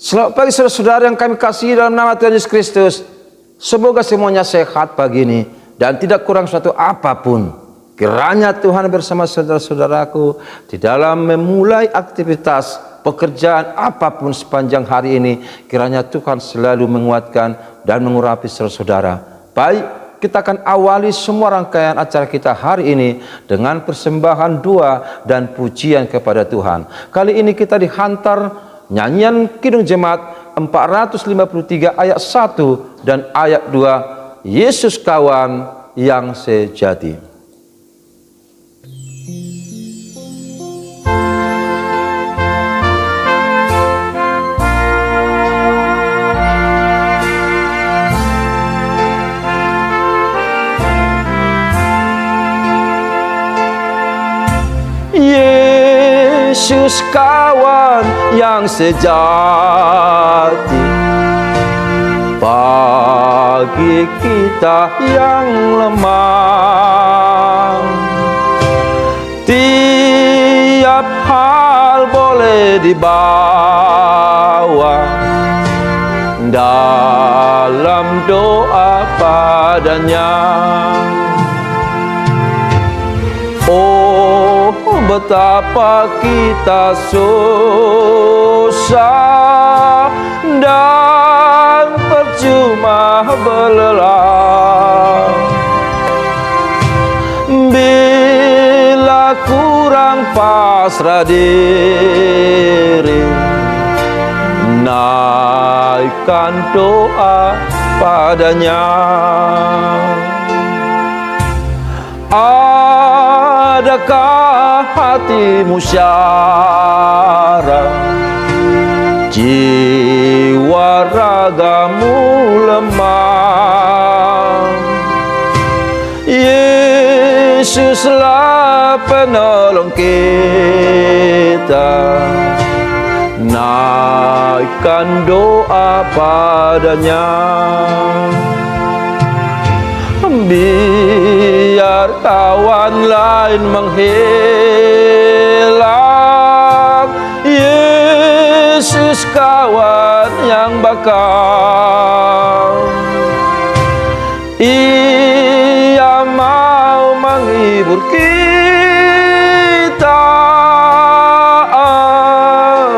Selamat pagi saudara-saudara yang kami kasihi dalam nama Tuhan Yesus Kristus. Semoga semuanya sehat pagi ini dan tidak kurang suatu apapun. Kiranya Tuhan bersama saudara-saudaraku di dalam memulai aktivitas pekerjaan apapun sepanjang hari ini. Kiranya Tuhan selalu menguatkan dan mengurapi saudara-saudara. Baik, kita akan awali semua rangkaian acara kita hari ini dengan persembahan doa dan pujian kepada Tuhan. Kali ini kita dihantar nyanyian Kidung Jemaat 453 ayat 1 dan ayat 2, Yesus kawan yang sejati. Yesus kawan yang sejati, bagi kita yang lemah. Tiap hal boleh dibawa dalam doa padanya. Oh, betapa kita susah dan percuma berlelah bila kurang pasrah diri. Naikkan doa padanya. Adakah hatimu syarah, jiwa ragamu lemah? Yesuslah penolong kita, naikkan doa padanya. Biar kawan lain menghilang, Yesus kawan yang bakal. Ia mau menghibur kita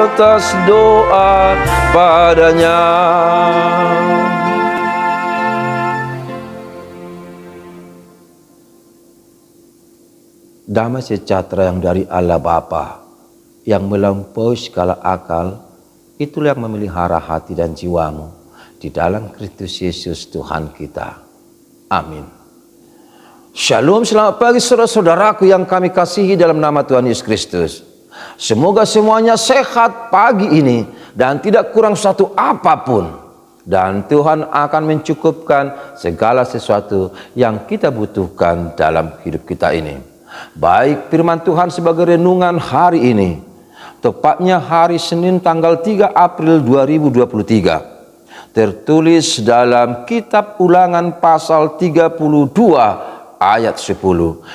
atas doa padanya. Damai sejahtera yang dari Allah Bapa, yang melampaui segala akal, itulah yang memelihara hati dan jiwamu di dalam Kristus Yesus Tuhan kita. Amin. Shalom, selamat pagi saudara-saudaraku yang kami kasihi dalam nama Tuhan Yesus Kristus. Semoga semuanya sehat pagi ini dan tidak kurang suatu apapun. Dan Tuhan akan mencukupkan segala sesuatu yang kita butuhkan dalam hidup kita ini. Baik, firman Tuhan sebagai renungan hari ini, tepatnya hari Senin tanggal 3 April 2023, tertulis dalam kitab Ulangan pasal 32 ayat 10.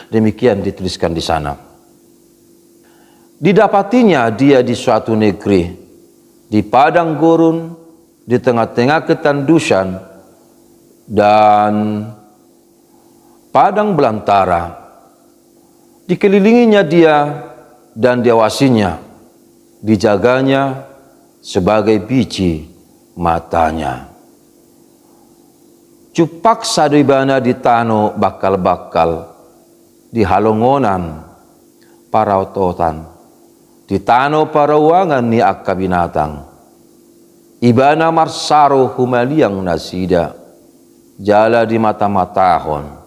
Demikian dituliskan di sana. Didapatinya dia di suatu negeri, di padang gurun, di tengah-tengah ketandusan dan padang belantara. Dikelilinginya dia dan diawasinya, dijaganya sebagai biji matanya. Cupak sadibana di tano bakal-bakal, di halongonan parautotan, di tano parawangan ni akka binatang. Ibana marsaro humaliang nasida, jala di mata-matahon.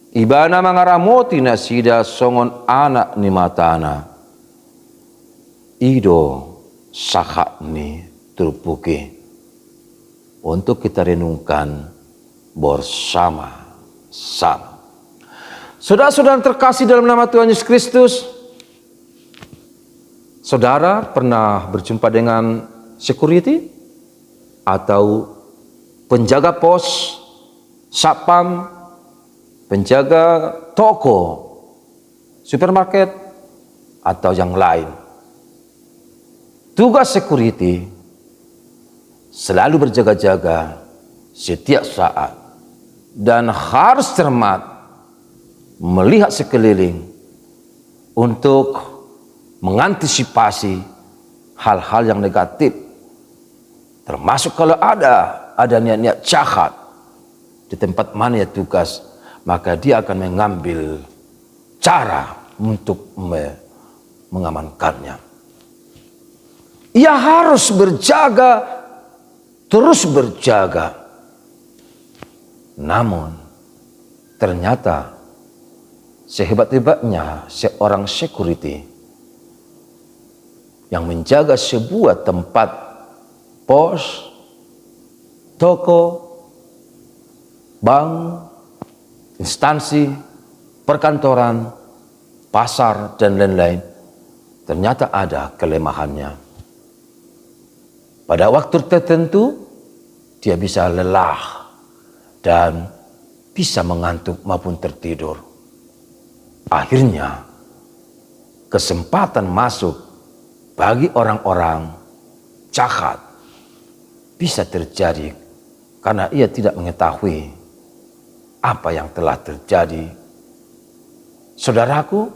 Ibana mangaramoti nasida songon anak ni matana. Ido sakak ni terpuki. Untuk kita renungkan bersama-sama. Saudara-saudara terkasih dalam nama Tuhan Yesus Kristus, saudara pernah berjumpa dengan security atau penjaga pos, satpam, penjaga toko, supermarket, atau yang lain. Tugas security selalu berjaga-jaga setiap saat, dan harus cermat melihat sekeliling untuk mengantisipasi hal-hal yang negatif, termasuk kalau ada niat-niat jahat di tempat mana ia tugas, maka dia akan mengambil cara untuk mengamankannya. Ia harus berjaga, terus berjaga. Namun ternyata sehebat-hebatnya seorang security yang menjaga sebuah tempat pos, toko, bank, instansi, perkantoran, pasar, dan lain-lain, ternyata ada kelemahannya. Pada waktu tertentu dia bisa lelah dan bisa mengantuk maupun tertidur. Akhirnya kesempatan masuk bagi orang-orang jahat bisa terjadi karena ia tidak mengetahui apa yang telah terjadi. Saudaraku,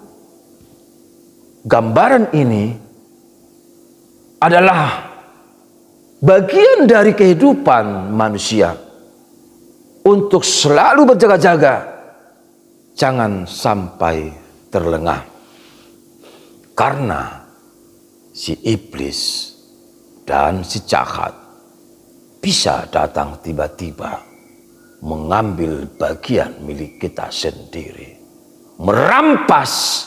gambaran ini adalah bagian dari kehidupan manusia untuk selalu berjaga-jaga, jangan sampai terlengah. Karena si iblis dan si jahat bisa datang tiba-tiba mengambil bagian milik kita sendiri, merampas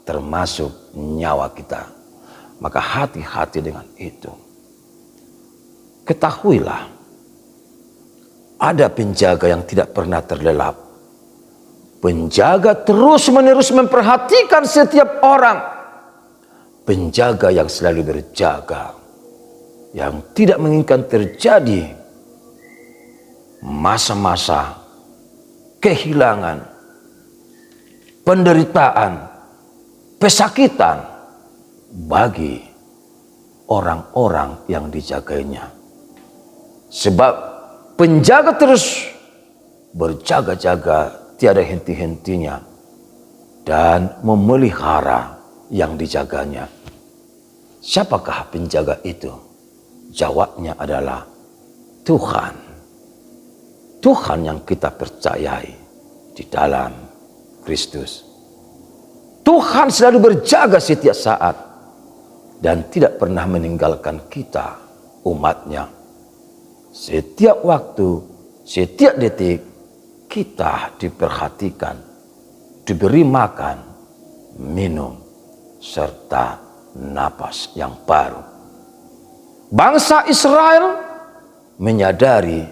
termasuk nyawa kita. Maka hati-hati dengan itu. Ketahuilah, ada penjaga yang tidak pernah terlelap. Penjaga terus-menerus memperhatikan setiap orang. Penjaga yang selalu berjaga, yang tidak menginginkan terjadi masa-masa kehilangan, penderitaan, pesakitan bagi orang-orang yang dijagainya. Sebab penjaga terus berjaga-jaga tiada henti-hentinya dan memelihara yang dijaganya. Siapakah penjaga itu? Jawabnya adalah Tuhan. Tuhan yang kita percayai di dalam Kristus. Tuhan selalu berjaga setiap saat dan tidak pernah meninggalkan kita, umatnya. Setiap waktu, setiap detik kita diperhatikan, diberi makan, minum, serta napas yang baru. Bangsa Israel menyadari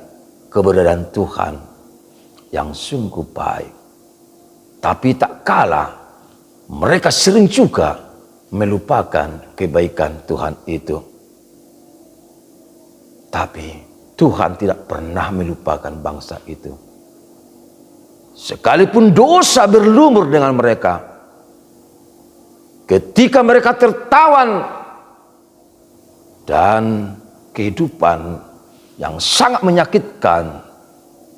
keberadaan Tuhan yang sungguh baik. Tapi tak kalah, mereka sering juga melupakan kebaikan Tuhan itu. Tapi Tuhan tidak pernah melupakan bangsa itu. Sekalipun dosa berlumur dengan mereka, ketika mereka tertawan dan kehidupan yang sangat menyakitkan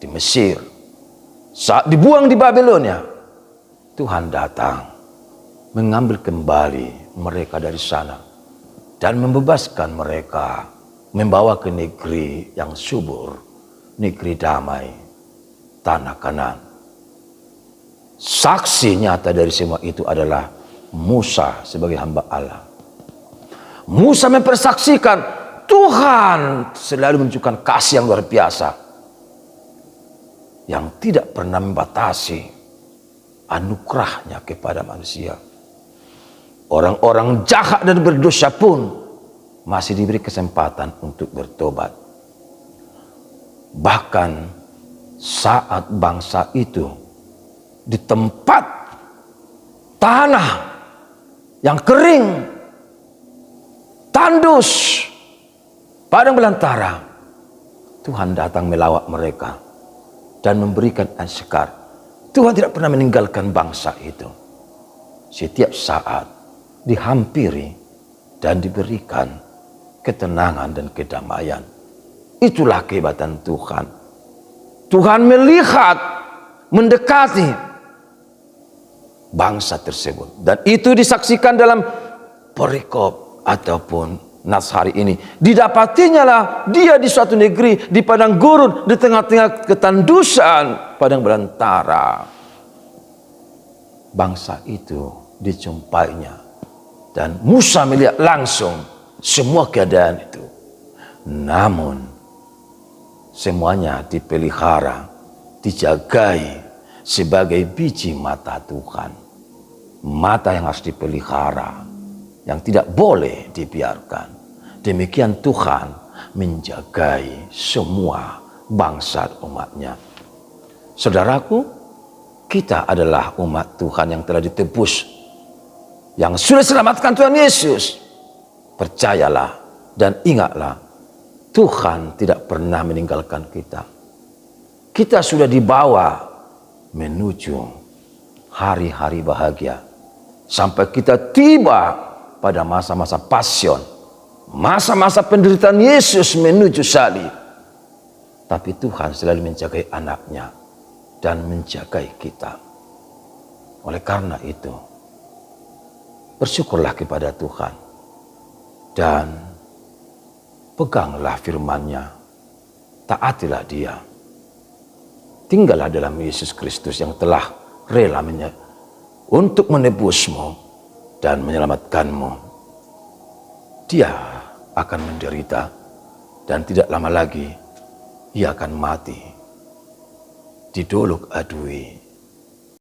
di Mesir, saat dibuang di Babilonia, Tuhan datang mengambil kembali mereka dari sana dan membebaskan mereka, membawa ke negeri yang subur, negeri damai, tanah Kanaan. Saksi nyata dari semua itu adalah Musa sebagai hamba Allah. Musa mempersaksikan Tuhan selalu menunjukkan kasih yang luar biasa, yang tidak pernah membatasi anugerahnya kepada manusia. Orang-orang jahat dan berdosa pun masih diberi kesempatan untuk bertobat. Bahkan saat bangsa itu di tempat tanah yang kering, tandus, padang belantara, Tuhan datang melawat mereka dan memberikan azkar. Tuhan tidak pernah meninggalkan bangsa itu. Setiap saat dihampiri dan diberikan ketenangan dan kedamaian. Itulah kehebatan Tuhan. Tuhan melihat, mendekati bangsa tersebut. Dan itu disaksikan dalam perikop ataupun nas hari ini. Didapatinya lah dia di suatu negeri, di padang gurun, di tengah-tengah ketandusan, padang belantara. Bangsa itu dijumpainya. Dan Musa melihat langsung semua keadaan itu. Namun semuanya dipelihara, dijagai sebagai biji mata Tuhan. Mata yang harus dipelihara, yang tidak boleh dibiarkan. Demikian Tuhan menjagai semua bangsa umatnya. Saudaraku, kita adalah umat Tuhan yang telah ditebus, yang sudah selamatkan Tuhan Yesus. Percayalah dan ingatlah, Tuhan tidak pernah meninggalkan kita. Kita sudah dibawa menuju hari-hari bahagia. Sampai kita tiba pada masa-masa pasion. Masa-masa penderitaan Yesus menuju salib. Tapi Tuhan selalu menjagai anaknya dan menjagai kita. Oleh karena itu, bersyukurlah kepada Tuhan. Dan peganglah firman-Nya, taatilah Dia. Tinggallah dalam Yesus Kristus yang telah rela untuk menebusmu dan menyelamatkanmu. Dia akan menderita dan tidak lama lagi ia akan mati. Didolok adui